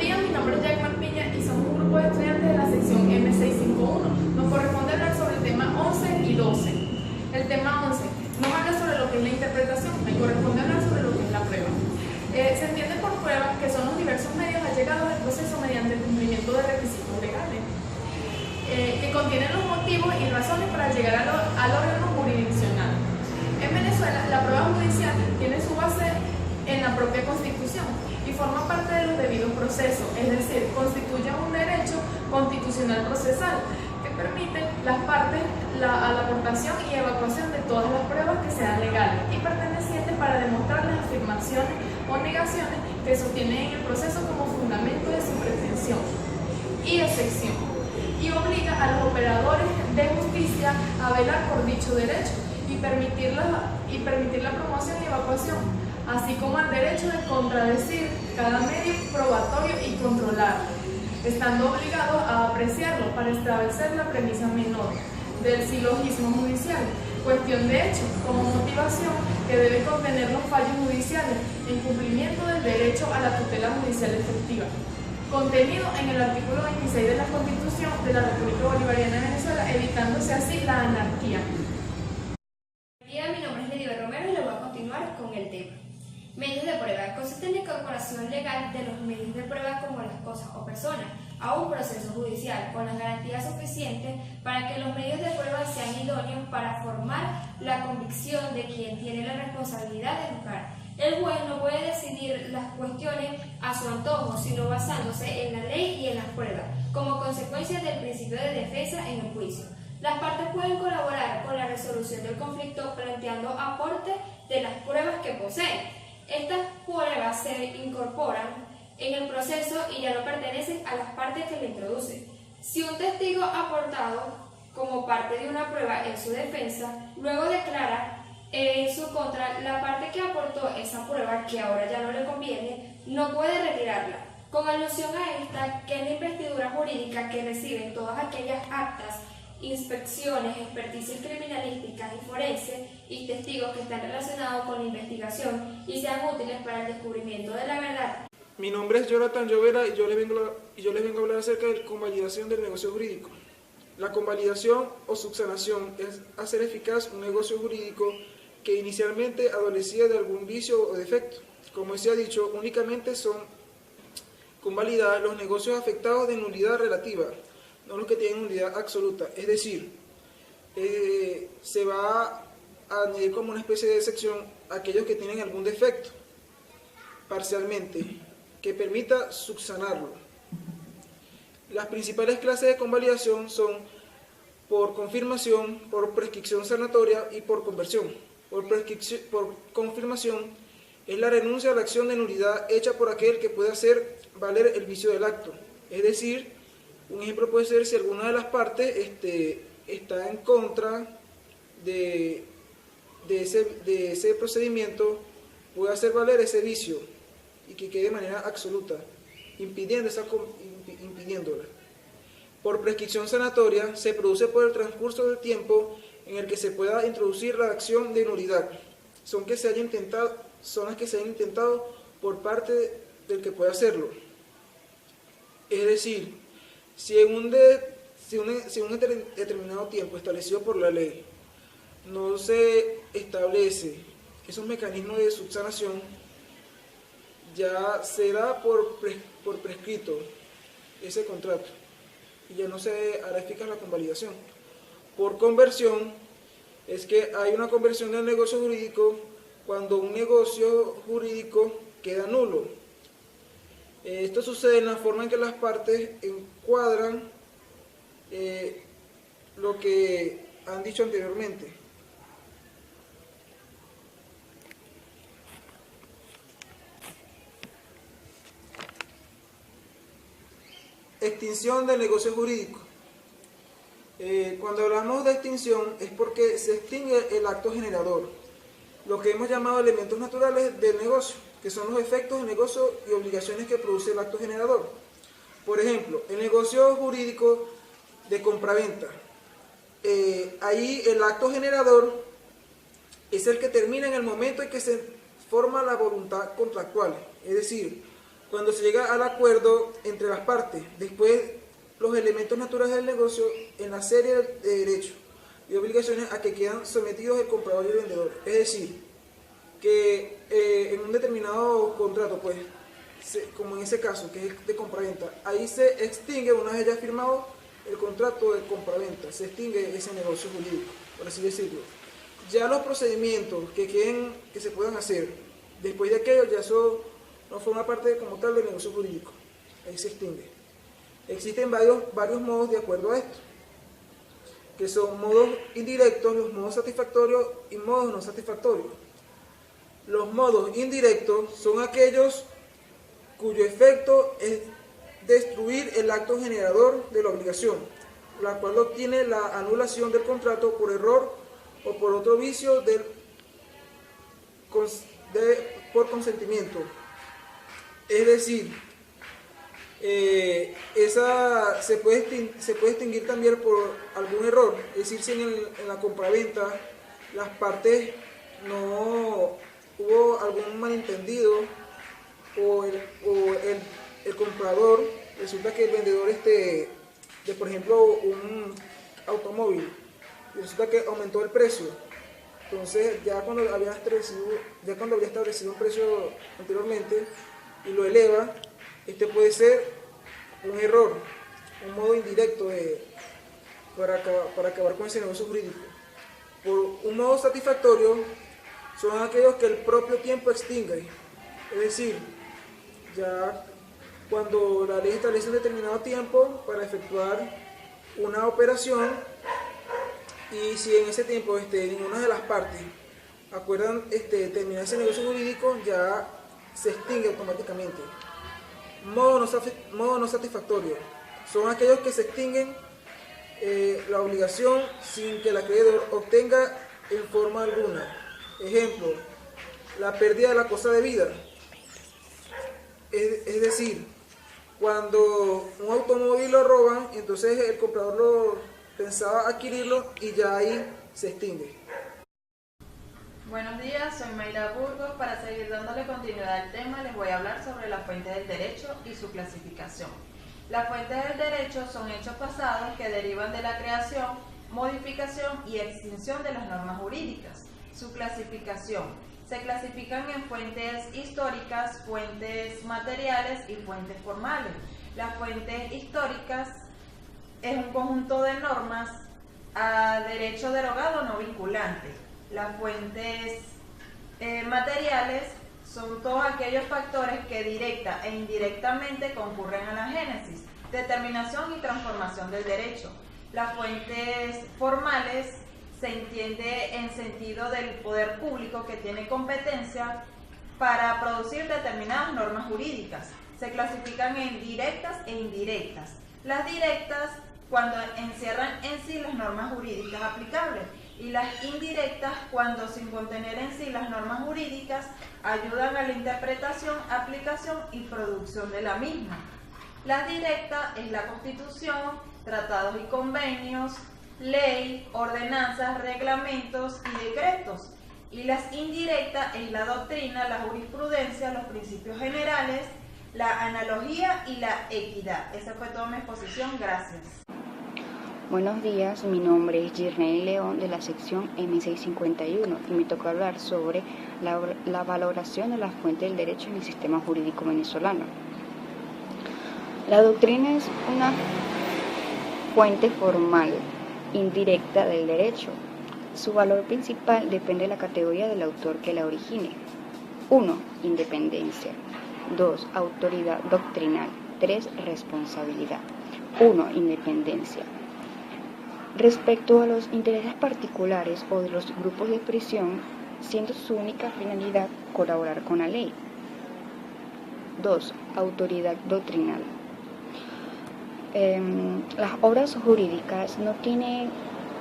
día, mi nombre es Jackman Piña y somos un grupo de estudiantes de la sección M651. Nos corresponde hablar sobre el tema 11 y 12. El tema 11 nos habla sobre lo que es la interpretación, me corresponde hablar sobre lo que es la prueba. Se entiende por prueba que son los diversos medios allegados al proceso mediante el cumplimiento de requisitos legales, que contienen los motivos y razones para llegar al órgano jurisdiccional. En Venezuela, la prueba judicial tiene su base en la propia Constitución y forma parte de los debidos procesos, es decir, constituye un derecho constitucional procesal que permite las partes a la aportación y evacuación de todas las pruebas que sean legales y pertenecientes para demostrar las afirmaciones o negaciones que sostienen en el proceso como fundamento de su pretensión y excepción, y obliga a los operadores de justicia a velar por dicho derecho y permitir la promoción y evacuación, así como al derecho de contradecir cada medio probatorio y controlarlo, estando obligados a apreciarlo para establecer la premisa menor del silogismo judicial, cuestión de hecho como motivación que debe contener los fallos judiciales en cumplimiento del derecho a la tutela judicial efectiva, contenido en el artículo 26 de la Constitución de la República Bolivariana de Venezuela, evitándose así la anarquía. Mi nombre es Lediver Romero y le voy a continuar con el tema. Medios de prueba. Consiste en la incorporación legal de los medios de prueba como las cosas o personas a un proceso judicial con las garantías suficientes para que los medios de prueba sean idóneos para formar la convicción de quien tiene la responsabilidad de juzgar. El juez no puede decidir las cuestiones a su antojo, sino basándose en la ley y en las pruebas, como consecuencia del principio de defensa en el juicio. Las partes pueden colaborar con la resolución del conflicto planteando aportes de las pruebas que poseen. Estas pruebas se incorporan en el proceso y ya no pertenecen a las partes que le introducen. Si un testigo aportado como parte de una prueba en su defensa, luego declara en su contra, la parte que aportó esa prueba, que ahora ya no le conviene, no puede retirarla. Con alusión a esta, que es la investidura jurídica que reciben todas aquellas actas, inspecciones, experticias criminalísticas y forenses y testigos que están relacionados con la investigación y sean útiles para el descubrimiento de la verdad. Mi nombre es Jonathan Llovera y yo les vengo a hablar acerca de la convalidación del negocio jurídico. La convalidación o subsanación es hacer eficaz un negocio jurídico que inicialmente adolecía de algún vicio o defecto. Como se ha dicho, únicamente son convalidados los negocios afectados de nulidad relativa, no los que tienen nulidad absoluta. Es decir, se va a añadir como una especie de excepción a aquellos que tienen algún defecto parcialmente que permita subsanarlo. Las principales clases de convalidación son por confirmación, por prescripción sanatoria y por conversión. Por confirmación es la renuncia a la acción de nulidad hecha por aquel que puede hacer valer el vicio del acto. Es decir, un ejemplo puede ser si alguna de las partes está en contra de ese procedimiento, puede hacer valer ese vicio y que quede de manera absoluta, impidiéndola. Por prescripción sanatoria se produce por el transcurso del tiempo en el que se pueda introducir la acción de nulidad. Son las que se hayan intentado por parte del que puede hacerlo. Es decir, si en un determinado tiempo establecido por la ley no se establece esos mecanismos de subsanación, ya se da por prescrito ese contrato y ya no se hará eficaz la convalidación. Por conversión es que hay una conversión del negocio jurídico cuando un negocio jurídico queda nulo. Esto sucede en la forma en que las partes encuadran lo que han dicho anteriormente. Extinción del negocio jurídico. Cuando hablamos de extinción es porque se extingue el acto generador, lo que hemos llamado elementos naturales del negocio, que son los efectos del negocio y obligaciones que produce el acto generador. Por ejemplo, el negocio jurídico de compraventa. Ahí el acto generador es el que termina en el momento en que se forma la voluntad contractual, es decir, cuando se llega al acuerdo entre las partes. Después, los elementos naturales del negocio en la serie de derechos y obligaciones a que quedan sometidos el comprador y el vendedor. Es decir, que en un determinado contrato, pues, como en ese caso, que es de compraventa, ahí se extingue, una vez ya firmado el contrato de compraventa, se extingue ese negocio jurídico, por así decirlo. Ya los procedimientos que se puedan hacer después de aquello, ya eso no forma parte como tal del negocio jurídico, ahí se extingue. Existen varios modos de acuerdo a esto, que son modos indirectos, los modos satisfactorios y modos no satisfactorios. Los modos indirectos son aquellos cuyo efecto es destruir el acto generador de la obligación, la cual obtiene la anulación del contrato por error o por otro vicio por consentimiento. Es decir, esa se puede extinguir también por algún error, es decir, si en la compraventa las partes no hubo algún malentendido o el comprador, resulta que el vendedor de por ejemplo un automóvil, resulta que aumentó el precio. Entonces ya cuando había establecido un precio anteriormente y lo eleva, este puede ser un error, un modo indirecto para acabar con ese negocio jurídico. Por un modo satisfactorio son aquellos que el propio tiempo extingue, es decir, ya cuando la ley establece un determinado tiempo para efectuar una operación, y si en ese tiempo ninguna de las partes acuerdan terminar ese negocio jurídico, ya se extingue automáticamente. Modo no satisfactorio son aquellos que se extinguen la obligación sin que el acreedor obtenga en forma alguna. Ejemplo, la pérdida de la cosa debida. Es decir, cuando un automóvil lo roban, entonces el comprador lo pensaba adquirirlo y ya ahí se extingue. Buenos días, soy Mayra Burgos. Para seguir dándole continuidad al tema, les voy a hablar sobre las fuentes del derecho y su clasificación. Las fuentes del derecho son hechos pasados que derivan de la creación, modificación y extinción de las normas jurídicas. Su clasificación: se clasifican en fuentes históricas, fuentes materiales y fuentes formales. Las fuentes históricas es un conjunto de normas a derecho derogado no vinculante. Las fuentes materiales son todos aquellos factores que directa e indirectamente concurren a la génesis, determinación y transformación del derecho. Las fuentes formales se entiende en sentido del poder público que tiene competencia para producir determinadas normas jurídicas. Se clasifican en directas e indirectas. Las directas cuando encierran en sí las normas jurídicas aplicables, y las indirectas cuando, sin contener en sí las normas jurídicas, ayudan a la interpretación, aplicación y producción de la misma. La directa es la Constitución, tratados y convenios, ley, ordenanzas, reglamentos y decretos. Y las indirectas es la doctrina, la jurisprudencia, los principios generales, la analogía y la equidad. Esa fue toda mi exposición. Gracias. Buenos días, mi nombre es Girney León de la sección M651 y me toca hablar sobre la valoración de las fuentes del derecho en el sistema jurídico venezolano. La doctrina es una fuente formal, indirecta del derecho. Su valor principal depende de la categoría del autor que la origine. 1. Independencia. 2. Autoridad doctrinal. 3. Responsabilidad. 1. Independencia. Respecto a los intereses particulares o de los grupos de presión, siendo su única finalidad colaborar con la ley. 2. Autoridad doctrinal. Las obras jurídicas no tienen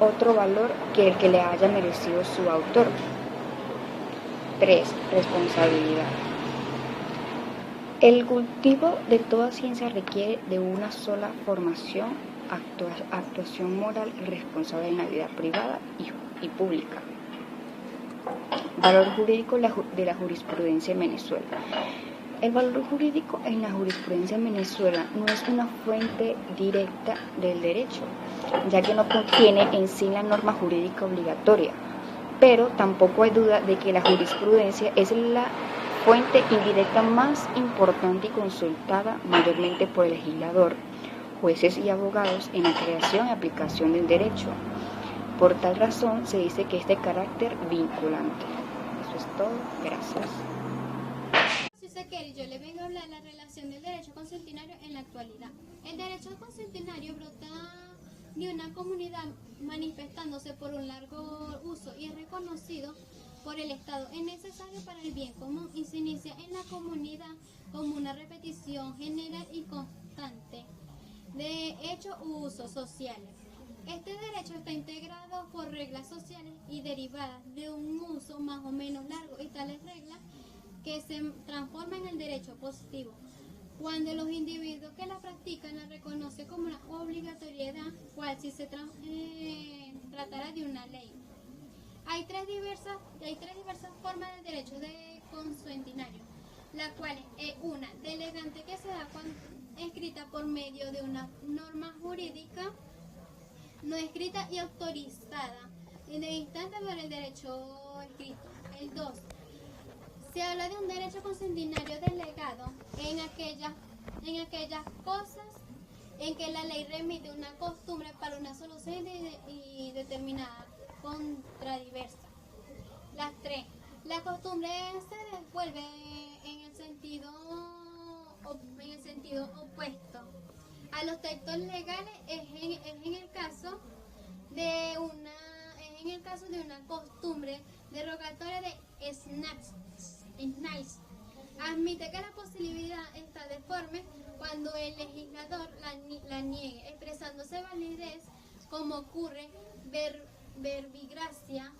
otro valor que el que le haya merecido su autor. 3. Responsabilidad. El cultivo de toda ciencia requiere de una sola formación, actuación moral y responsable en la vida privada y pública. Valor jurídico de la jurisprudencia en Venezuela. El valor jurídico en la jurisprudencia en Venezuela no es una fuente directa del derecho, ya que no contiene en sí la norma jurídica obligatoria, pero tampoco hay duda de que la jurisprudencia es la fuente indirecta más importante y consultada mayormente por el legislador, jueces y abogados en la creación y aplicación del derecho. Por tal razón se dice que es de carácter vinculante. Eso es todo. Gracias. Yo le vengo a hablar de la relación del derecho consuetudinario en la actualidad. El derecho consuetudinario brota de una comunidad manifestándose por un largo uso y es reconocido por el Estado. Es necesario para el bien común y se inicia en la comunidad como una repetición general y constante de hechos u usos sociales. Este derecho está integrado por reglas sociales y derivadas de un uso más o menos largo y tales reglas que se transforma en el derecho positivo, cuando los individuos que la practican la reconocen como una obligatoriedad, cual si se tratara de una ley. Hay tres diversas formas del derecho de consuetudinario, la cual es una delegante que se da cuando escrita por medio de una norma jurídica no escrita y autorizada, en el instante por el derecho escrito. El 2. Se habla de un derecho consuetudinario delegado en aquellas cosas en que la ley remite una costumbre para una solución y determinada contradiversa. Las 3. La costumbre se devuelve en el sentido opuesto a los textos legales es en el caso de una costumbre derogatoria de Snatch. Admite que la posibilidad está deforme cuando el legislador la niegue, expresándose validez como ocurre verbigracia